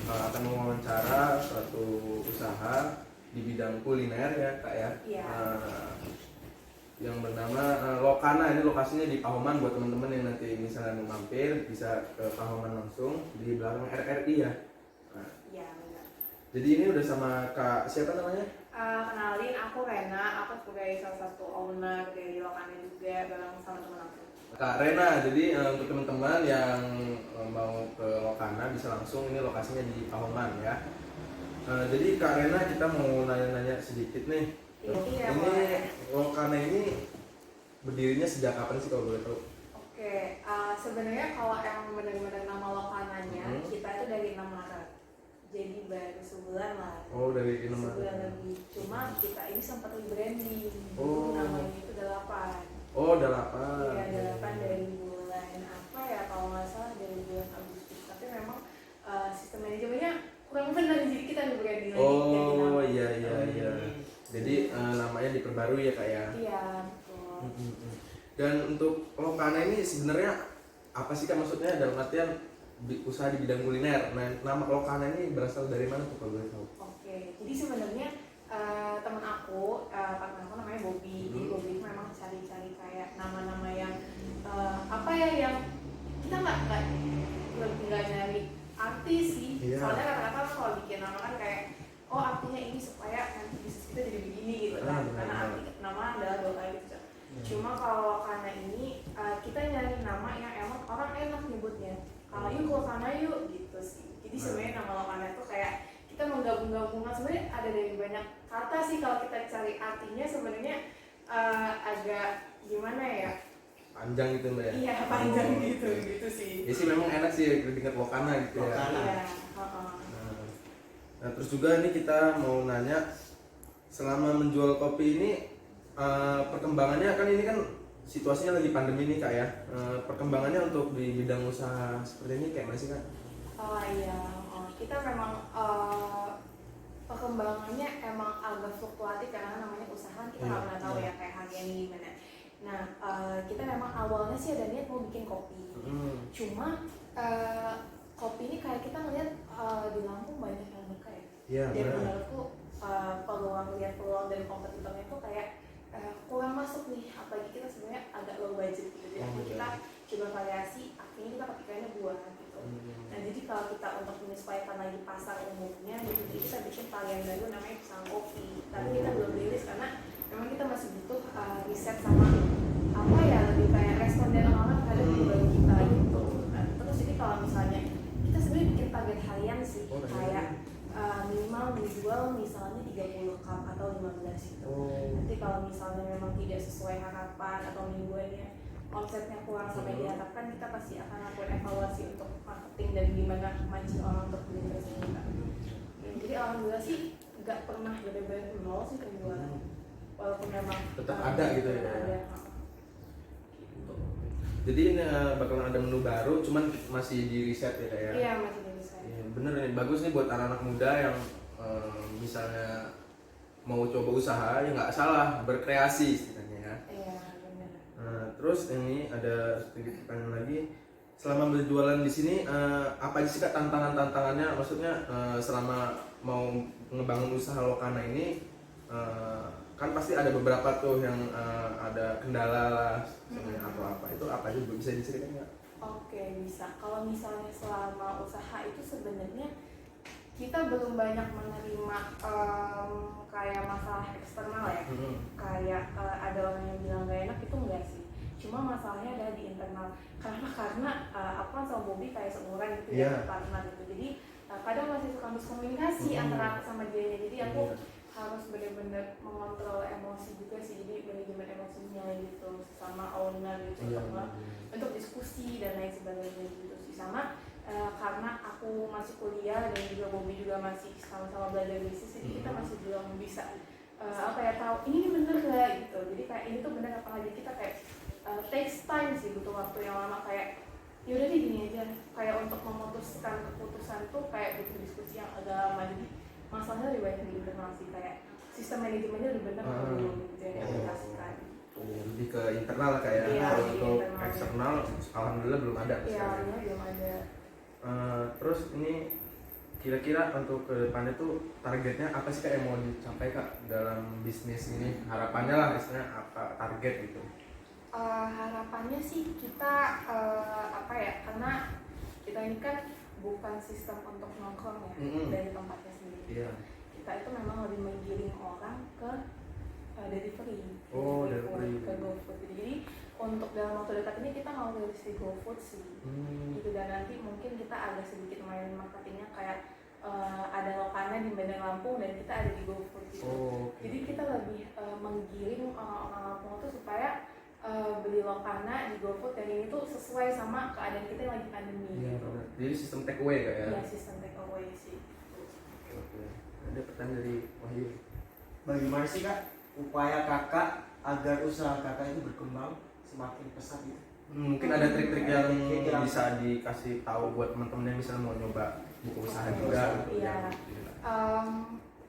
akan mewawancara suatu usaha di bidang kuliner ya Kak ya. Iya. Yang bernama Lokana. Ini lokasinya di Pahoman, buat teman-teman yang nanti misalnya mau mampir bisa ke Pahoman langsung di belakang RRI ya. Iya benar. Jadi ini udah sama Kak siapa namanya? Kenalin, aku Rena, aku sebagai salah satu owner dari Lokana juga bareng sama teman aku. Kak Rena. Jadi untuk teman-teman yang mau ke Lokana bisa langsung, ini lokasinya di Pahoman ya. Jadi Kak Rena, kita mau nanya-nanya sedikit nih. Iya, Ini boleh. Lokana ini berdirinya sejak kapan sih kalau boleh tahu? Oke, sebenarnya kalau yang benar-benar nama Lokananya, kita itu dari 6 Maret. Jadi baru sebulan lah. Oh, dari 6 Sebulan Maret. lebih. Cuma kita ini sempat rebranding. Oh. Namanya itu 8. Oh, 8. Iya, 8 dari bulan apa ya, kalau nggak salah dari bulan Agustus. Tapi memang sistem manajemennya kurang benar, jadi kita rebranding lagi. Oh, iya. Jadi namanya diperbarui ya Kak ya. Iya, betul. Dan untuk Lokana ini sebenarnya apa sih Kak, maksudnya dalam artian usaha di bidang kuliner. Nah, nama Lokana ini berasal dari mana tuh kalau boleh tahu? Oke, jadi sebenarnya teman aku, partner aku namanya Bobby. Jadi Bobby itu memang cari-cari kayak nama-nama yang apa ya, yang kita nggak nyari artis sih. Iya. Soalnya kata-kata kalau bikin nama kan kayak artinya ini supaya nanti bisnis kita jadi begini gitu kan. Karena arti nama adalah doa gitu. Cuma kalau karena ini kita nyari nama yang emang orang enak nyebutnya. Kalau yuk Lokana yuk gitu sih. Jadi sebenarnya nama Lokana itu kayak kita menggabung-gabungkan, sebenarnya ada dari banyak kata sih. Kalau kita cari artinya sebenarnya agak gimana ya? Panjang gitu Mbak ya? Iya, panjang gitu sih. Ya sih memang enak sih dengar Lokana gitu ya. Iya. Nah, terus juga nih kita mau nanya, selama menjual kopi ini perkembangannya, kan ini kan situasinya lagi pandemi nih Kak ya. Perkembangannya untuk di bidang usaha seperti ini kayak mana sih Kak? Oh iya, kita memang perkembangannya emang agak fluktuatif karena namanya usaha, kita nggak pernah tahu ya kayak harganya gimana. Nah, kita memang awalnya sih ada niat mau bikin kopi. Cuma kopi ini kayak kita ngeliat di Lampung banyak yang buka ya. Iya, dan menurutku lihat peluang dan kompetitornya itu kayak kurang masuk nih, apalagi kita sebenarnya agak low budget gitu. Jadi kita coba variasi, akhirnya kita pakainya buah gitu. Nah, jadi kalau kita untuk menyesuaikan lagi pasar umumnya gitu, jadi kita bikin varian baru namanya pisang kopi. Tapi kita belum rilis karena memang kita masih butuh riset sama apa ya, lebih kayak responden orang terhadap produk kita gitu. Nah, terus jadi kalau misalnya kita sebenarnya bikin target harian sih, kayak minimal dijual misalnya 30 cup atau 15 gitu. Nanti kalau misalnya memang tidak sesuai harapan atau mingguannya omsetnya kurang sampai diharapkan, kita pasti akan lakukan evaluasi untuk marketing dan gimana mancing orang untuk beli ke kita. Jadi alhamdulillah sih nggak pernah benar-benar nol sih penjualan, walaupun memang tetap ada gitu ya. Ada. Jadi ini bakalan ada menu baru, cuman masih di riset ya kayak. Iya, masih di riset. Iya, bener nih, bagus nih buat anak-anak muda yang misalnya mau coba usaha, ya nggak salah berkreasi istilahnya ya. Iya, benar. Terus ini ada sedikit pertanyaan lagi, selama berjualan di sini apa aja sih Kak tantangannya? Maksudnya selama mau ngebangun usaha Lokana ini kan pasti ada beberapa tuh yang ada kendala lah atau apa, itu apa aja bisa diceritain nggak? Oke, bisa. Kalau misalnya selama usaha itu sebenarnya kita belum banyak menerima kayak masalah eksternal ya. Kayak ada orang yang bilang gak enak, itu enggak sih. Cuma masalahnya ada di internal. Karena aku kan sama Bobby kayak seumuran gitu ya, partner gitu. Jadi kadang masih suka miskomunikasi antara aku sama dia. Jadi aku harus benar-benar mengontrol emosi juga sih, jadi manajemen emosinya gitu sama owner gitu, untuk diskusi dan lain sebagainya gitu sih. Sama karena aku masih kuliah dan juga Bobby juga masih sama-sama belajar bisnis, jadi kita masih belum bisa tahu ini bener gak gitu. Jadi kayak ini tuh bener apa lagi, kita kayak takes time sih, butuh waktu yang lama. Kayak yaudah deh gini aja, kayak untuk memutuskan keputusan tuh kayak butuh diskusi yang agak lama. Jadi masalahnya lebih banyak di internal sih, kayak sistem manajemennya udah benar atau belum gitu yang diaplikasikan. Lebih ke internal kayak kalau untuk eksternal alhamdulillah belum ada. Iya, belum ada. Terus ini kira-kira untuk ke depannya tuh targetnya apa sih Kak yang mau dicapai Kak dalam bisnis ini? Harapannya lah istilahnya apa target gitu. Harapannya sih kita apa ya, karena kita ini kan bukan sistem untuk nongkrong ya dari tempatnya sendiri. Iya. Kita itu memang lebih menggiring orang ke delivery, delivery. ke GoFood. Jadi untuk dalam waktu dekat ini kita mau rilis di GoFood sih. Gitu, dan nanti mungkin kita agak sedikit main marketingnya kayak ada Lokana di Bandar Lampung dan kita ada di GoFood gitu. Jadi kita lebih menggiring orang-orang Lampung itu supaya beli Lokana di GoFood, dan ini tuh sesuai sama keadaan kita yang lagi pandemi. Iya, gitu. Jadi sistem take away Kak ya? Iya, sistem take away sih. Oke. Ada pertanyaan dari Wahyu. Bagaimana sih Kak upaya Kakak agar usaha Kakak itu berkembang semakin pesat gitu? Mungkin ada trik-trik yang Trik-trik bisa dikasih tahu buat teman-teman yang misalnya mau nyoba buka usaha juga gitu. Iya.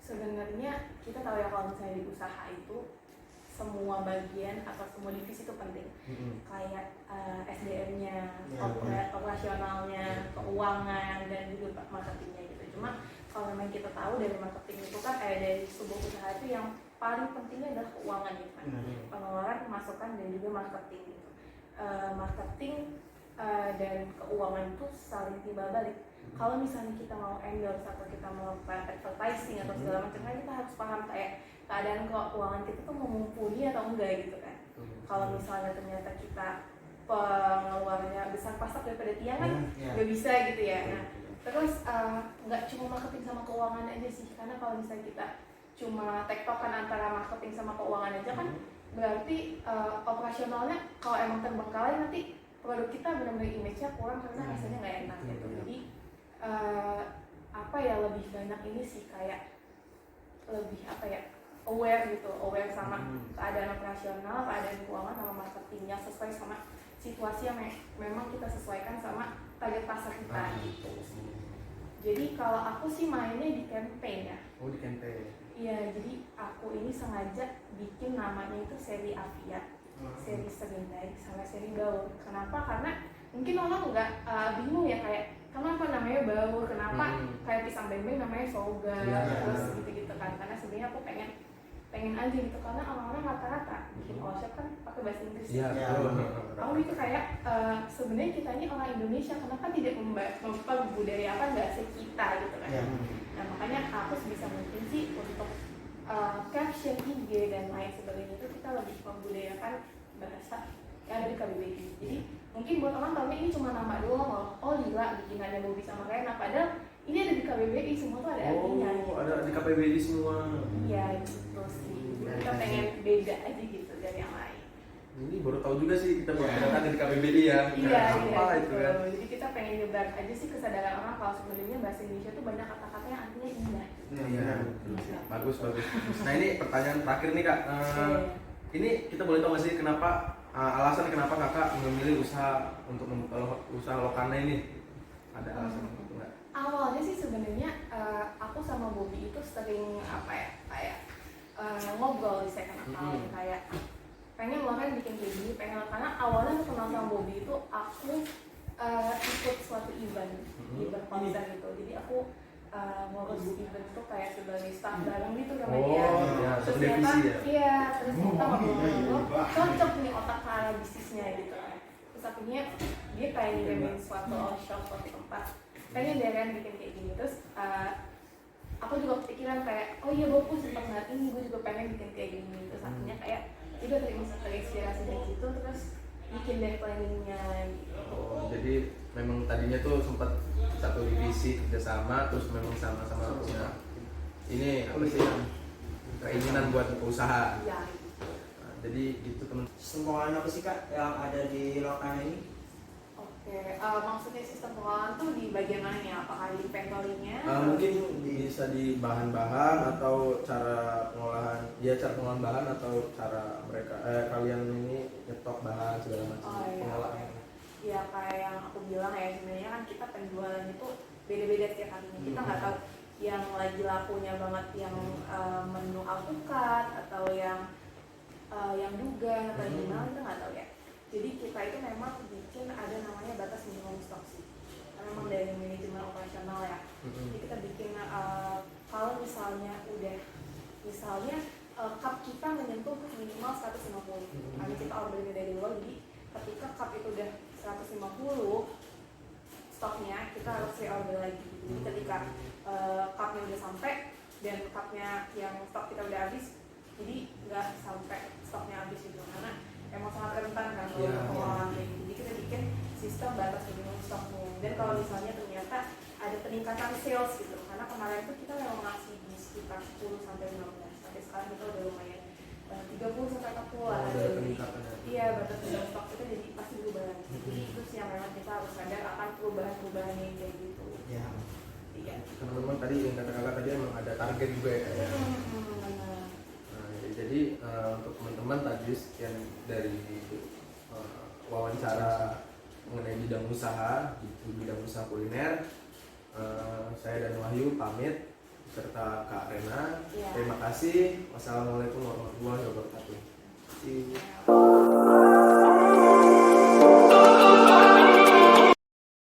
Sebenarnya kita tahu ya kalau misalnya di usaha itu semua bagian atau semua divisi itu penting. Kayak SDM-nya, operasionalnya, keuangan, dan juga marketingnya gitu. Cuma kalau memang kita tahu dari marketing itu kan dari sebuah usaha itu yang paling pentingnya adalah keuangan gitu kan. Pengeluaran, pemasukan, dan juga marketing gitu. Marketing dan keuangan itu saling timbal balik. Kalau misalnya kita mau endorse atau kita mau advertising atau segala macam kan kita harus paham kayak keadaan keuangan kita tuh mumpuni atau enggak gitu kan. Kalau misalnya ternyata kita pengeluarannya besar pasak daripada tiang kan nggak bisa gitu ya. Nah, terus nggak cuma marketing sama keuangan aja sih, karena kalau misalnya kita cuma tektokan antara marketing sama keuangan aja kan berarti operasionalnya kalau emang terbengkalai nanti produk kita benar-benar image-nya kurang karena rasanya nggak enak gitu. Jadi apa ya, lebih banyak ini sih kayak lebih apa ya, aware gitu, aware sama keadaan operasional, keadaan keuangan, sama marketingnya sesuai sama situasi yang memang kita sesuaikan sama target pasar kita gitu. Jadi kalau aku sih mainnya di campaign ya. Oh, di campaign. Iya, jadi aku ini sengaja bikin namanya itu seri Avia, seri Serindai, sama seri Baur. Kenapa? Karena mungkin orang nggak bingung ya kayak kenapa namanya Baur, kenapa kayak pisang bembeng namanya Soga, terus gitu-gitu kan. Karena sebenarnya aku pengen aja gitu, karena orang-orang rata-rata bikin konsep kan pakai bahasa Inggris. Iya. Aku itu kayak sebenarnya kita ini orang Indonesia, kenapa tidak membudayakan bahasa kita gitu kan. Nah makanya aku sebisa mungkin sih untuk caption IG dan lain sebagainya itu kita lebih membudayakan bahasa yang ada di KBBI. Jadi mungkin buat orang tahunya ini cuma nama doang loh. Oh gila, bikinannya Bobby sama Rena, padahal ini ada di KBBI, semua tuh ada artinya gitu. Ada di KBBI semua. Iya gitu sih. Kita pengen beda aja gitu dari yang lain. Ini baru tahu juga sih, kita baru ternyata ada di KBBI ya. Iya, apa itu kan? Jadi kita pengen nyebar aja sih kesadaran orang kalau sebenarnya bahasa Indonesia tuh banyak kata-kata yang artinya indah. Iya, bagus. Nah ini pertanyaan terakhir nih Kak. Ini kita boleh tahu nggak sih kenapa alasan kenapa Kakak memilih usaha untuk membuka usaha Lokana ini? Ada alasan itu nggak? Awalnya sih sebenarnya aku sama Bobby itu sering apa ya kayak ngobrol di second account kayak pengen lo kan bikin kayak gini, pengen karena awalnya aku kenal sama Bobby itu aku ikut suatu event konser gitu, jadi aku ngurus event tuh kayak sebagai staff bareng gitu sama dia. Terus ternyata iya, terus kita ngobrol cocok nih otak ke arah bisnisnya gitu kan. Terus akhirnya dia kayak ngirimin suatu shop, suatu tempat pengen deh kan bikin kayak gini. Terus aku juga kepikiran kayak oh iya gue sempat ngeliat ini, gue juga pengen bikin kayak gini. Terus akhirnya kayak juga terinspirasi dari situ, terus bikin deh planningnya gitu. Jadi memang tadinya tuh sempat satu divisi kerjasama, terus memang sama-sama punya ini apa sih keinginan buat usaha. Iya. Nah, jadi gitu teman. Sistem keuangan apa sih Kak yang ada di Lokana ini? Oke, maksudnya sistem pengelolaan tuh di bagian mana ya? Apakah di inventory-nya? Mungkin bisa di bahan-bahan atau cara pengolahan, ya cara pengolahan bahan atau cara mereka kalian ini nyetok bahan segala macam pengolahan. Ya kayak yang aku bilang ya, sebenarnya kan kita penjualan itu beda-beda setiap harinya. Kita nggak tahu yang lagi lakunya banget yang menu alpukat atau yang duga atau gimana, kita nggak tahu ya. Jadi kita itu memang bikin ada namanya batas minimum stok sih. Karena memang dari manajemen operasional ya. Jadi kita Misalnya cup kita menyentuh minimal 150. Karena kita ordernya dari luar, jadi ketika cup itu udah 150 stoknya, kita harus reorder lagi. Jadi ketika cupnya udah sampai dan cupnya yang stok kita udah habis, jadi nggak sampai stoknya habis gitu, karena emang sangat rentan kan kalau pengelolaan kayak gitu. Jadi kita bikin sistem batas minimum stoknya. Dan kalau misalnya ternyata ada peningkatan sales gitu, karena kemarin tuh kita memang masih di sekitar 10 sampai 15, tapi sekarang kita udah lumayan 30 sampai 40 lah. Ada peningkatan ya. Iya, batas minimum stok kita jadi pasti berubah lagi. Jadi itu sih yang memang kita harus sadar akan perubahan-perubahan yang kayak gitu. Ya. Iya. Teman-teman tadi yang kata kakak tadi emang ada target juga ya. Benar. Nah, jadi untuk teman-teman tadi sekian dari wawancara mengenai bidang usaha, di bidang usaha kuliner. Saya dan Wahyu pamit serta Kak Rena. Ya. Terima kasih. Wassalamualaikum warahmatullahi wabarakatuh. Ya.